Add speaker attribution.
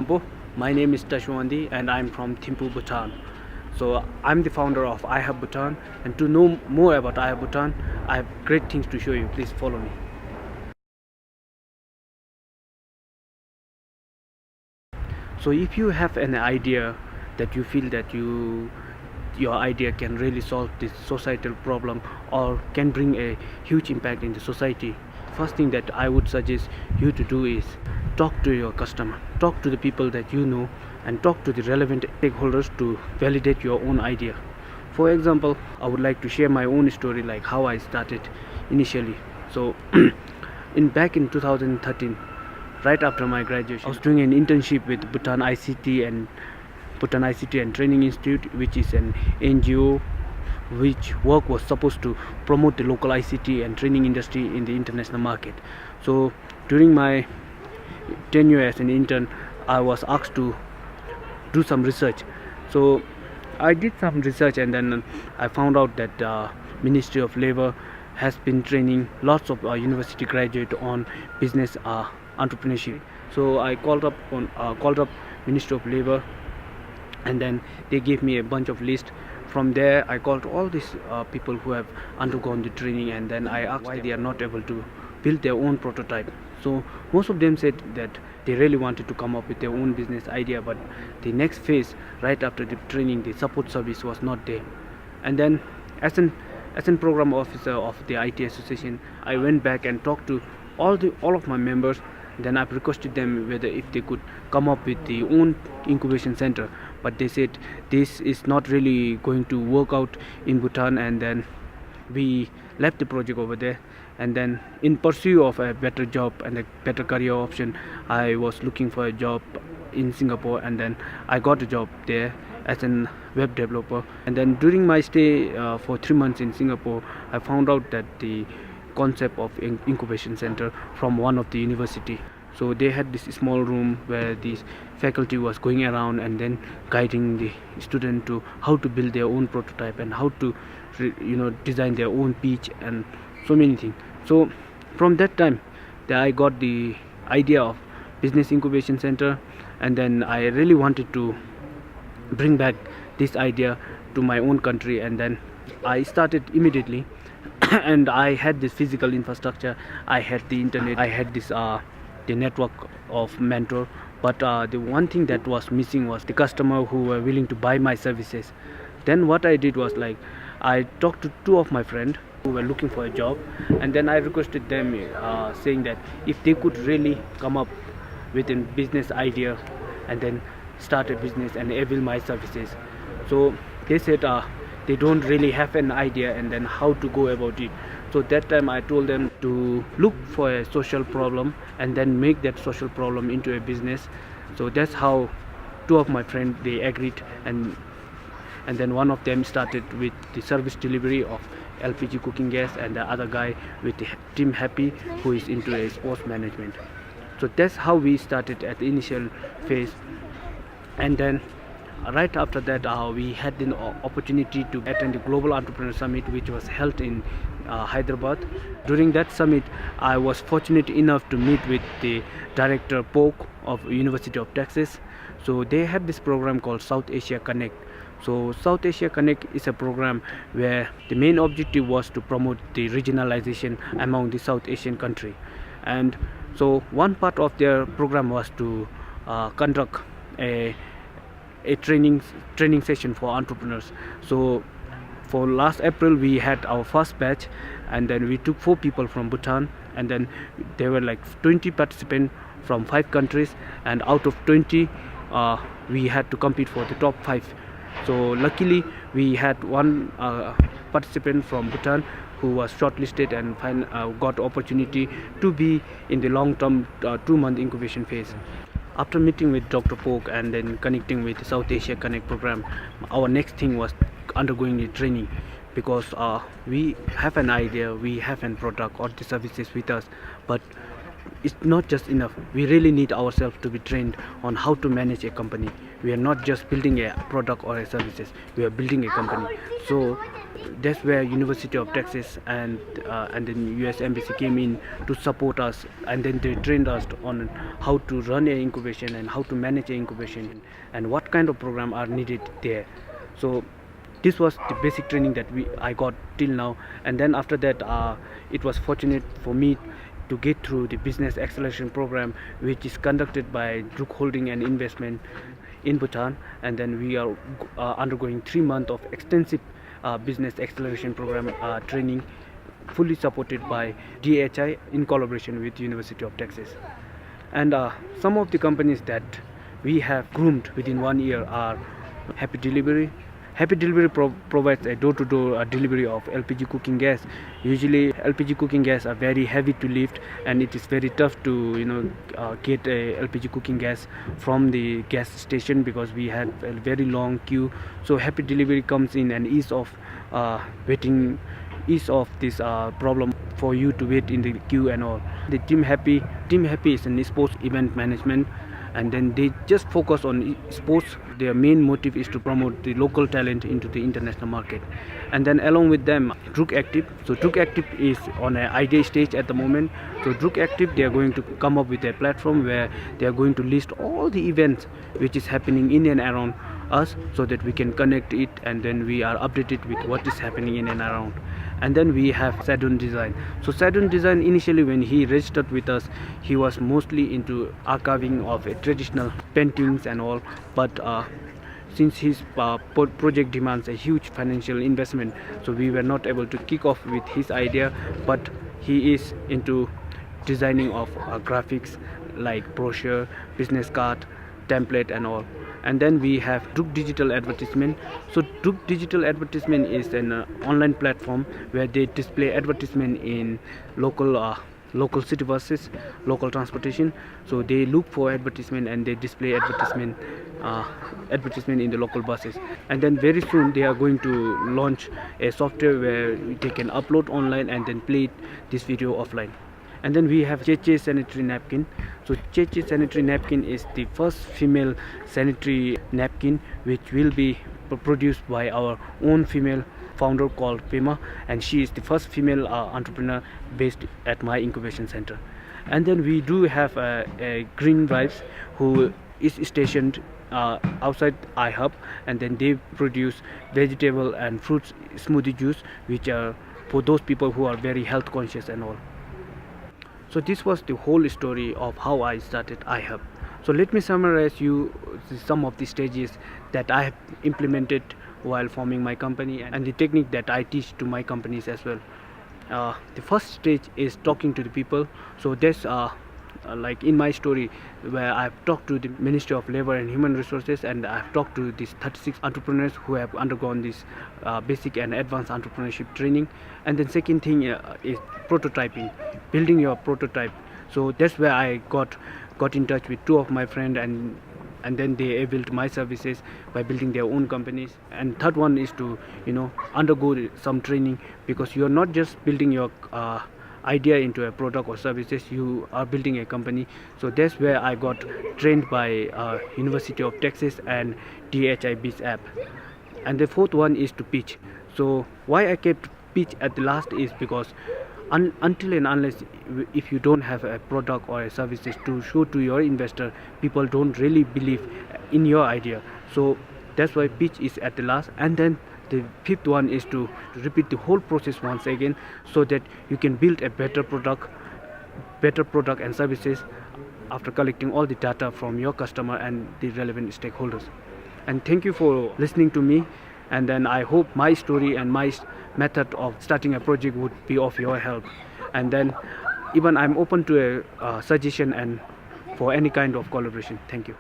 Speaker 1: Nampo. My name is Tashi Wangdi and I'm from Thimphu, Bhutan. So I'm the founder of IHub Bhutan, and to know more about IHub Bhutan, I have great things to show you. Please follow me. So if you have an idea that you feel that your idea can really solve this societal problem or can bring a huge impact in the society, first thing that I would suggest you to do is talk to your customer, talk to the people that you know, and talk to the relevant stakeholders to validate your own idea. For example, I would like to share my own story, like how I started initially. So back in 2013, right after my graduation, I was doing an internship with Bhutan ICT and Training Institute, which is an NGO which work was supposed to promote the local ICT and training industry in the international market. So during my tenure as an intern, I was asked to do some research. So I did some research, and then I found out that Ministry of Labor has been training lots of university graduates on business entrepreneurship. So I called up Ministry of Labor, and then they gave me a bunch of lists. From there, I called all these people who have undergone the training, and then I asked why they are not able to build their own prototype. So most of them said that they really wanted to come up with their own business idea, but the next phase, right after the training, the support service was not there. And then as an program officer of the IT association, I went back and talked to all of my members. Then I've requested them whether if they could come up with their own incubation center, but they said this is not really going to work out in Bhutan, and then we left the project over there. And then in pursuit of a better job and a better career option, I was looking for a job in Singapore, and then I got a job there as a web developer. And then during my stay for 3 months in Singapore, I found out that the concept of incubation center from one of the university. So they had this small room where the faculty was going around and then guiding the student to how to build their own prototype and how to design their own pitch and so many things. So from that time I got the idea of business incubation center, and then I really wanted to bring back this idea to my own country, and then I started immediately. And I had this physical infrastructure, I had the internet, I had this the network of mentor, but the one thing that was missing was the customer who were willing to buy my services. Then what I did was, like, I talked to two of my friends who were looking for a job, and then I requested them saying that if they could really come up with a business idea and then start a business and avail my services. So they said they don't really have an idea and then how to go about it. So that time I told them to look for a social problem and then make that social problem into a business. So that's how two of my friends, they agreed, and then one of them started with the service delivery of LPG cooking gas, and the other guy with the Team Happy, who is into a sports management. So that's how we started at the initial phase. And then right after that we had the opportunity to attend the Global Entrepreneur Summit, which was held in Hyderabad. During that summit, I was fortunate enough to meet with the director Polk of University of Texas. So they had this program called South Asia Connect. So South Asia Connect is a program where the main objective was to promote the regionalization among the South Asian country. And so one part of their program was to conduct a training session for entrepreneurs. So for last April we had our first batch, and then we took 4 people from Bhutan, and then there were like 20 participants from 5 countries, and out of 20 we had to compete for the top 5. So luckily we had one participant from Bhutan who was shortlisted and got opportunity to be in the long-term 2-month incubation phase. After meeting with Dr. Polk and then connecting with the South Asia Connect program, our next thing was undergoing the training, because we have an idea, we have a product or the services with us, but it's not just enough. We really need ourselves to be trained on how to manage a company. We are not just building a product or a services, we are building a company. So that's where University of Texas and then US Embassy came in to support us, and then they trained us on how to run an incubation and how to manage an incubation and what kind of program are needed there. So this was the basic training that I got till now. And then after that, it was fortunate for me to get through the business acceleration program, which is conducted by Druk Holding and Investment in Bhutan. And then we are undergoing 3 months of extensive business acceleration program training, fully supported by DHI in collaboration with University of Texas. And some of the companies that we have groomed within 1 year are Happy Delivery. Happy Delivery provides a door-to-door delivery of LPG cooking gas. Usually LPG cooking gas are very heavy to lift, and it is very tough to get a LPG cooking gas from the gas station because we had a very long queue. So Happy Delivery comes in and ease off this problem for you to wait in the queue and all. The Team Happy is an sports event management, and then they just focus on sports. Their main motive is to promote the local talent into the international market. And then along with them, Druk Active. So Druk Active is on an idea stage at the moment. So Druk Active, they are going to come up with a platform where they are going to list all the events which is happening in and around us, so that we can connect it and then we are updated with what is happening in and around. And then we have Sadun Design. So Sadun Design, initially when he registered with us, he was mostly into archiving of traditional paintings and all, but since his project demands a huge financial investment, so we were not able to kick off with his idea. But he is into designing of graphics like brochure, business card, template and all. And then we have Druk Digital Advertisement. So Druk Digital Advertisement is an online platform where they display advertisement in local city buses, local transportation. So they look for advertisement and they display advertisement in the local buses. And then very soon they are going to launch a software where they can upload online and then play this video offline. And then we have Cheche sanitary napkin. So Cheche sanitary napkin is the first female sanitary napkin which will be produced by our own female founder called Pema, and she is the first female entrepreneur based at my incubation center. And then we do have a Green Vibes who is stationed outside IHub, and then they produce vegetable and fruits smoothie juice, which are for those people who are very health conscious and all. So this was the whole story of how I started IHub. So let me summarize you some of the stages that I have implemented while forming my company and the technique that I teach to my companies as well. The first stage is talking to the people. So that's like in my story where I've talked to the Ministry of Labor and Human Resources, and I've talked to these 36 entrepreneurs who have undergone this basic and advanced entrepreneurship training. And then second thing is prototyping, building your prototype. So that's where I got in touch with 2 of my friends, and then they availed my services by building their own companies. And third one is to undergo some training, because you are not just building your idea into a product or services, you are building a company. So that's where I got trained by University of Texas and DHI Biz app. And the fourth one is to pitch. So why I kept pitch at the last is because until and unless if you don't have a product or a services to show to your investor, people don't really believe in your idea. So that's why pitch is at the last. And then the fifth one is to repeat the whole process once again, so that you can build a better product and services after collecting all the data from your customer and the relevant stakeholders. And thank you for listening to me. And then I hope my story and my method of starting a project would be of your help. And then even I'm open to a suggestion and for any kind of collaboration. Thank you.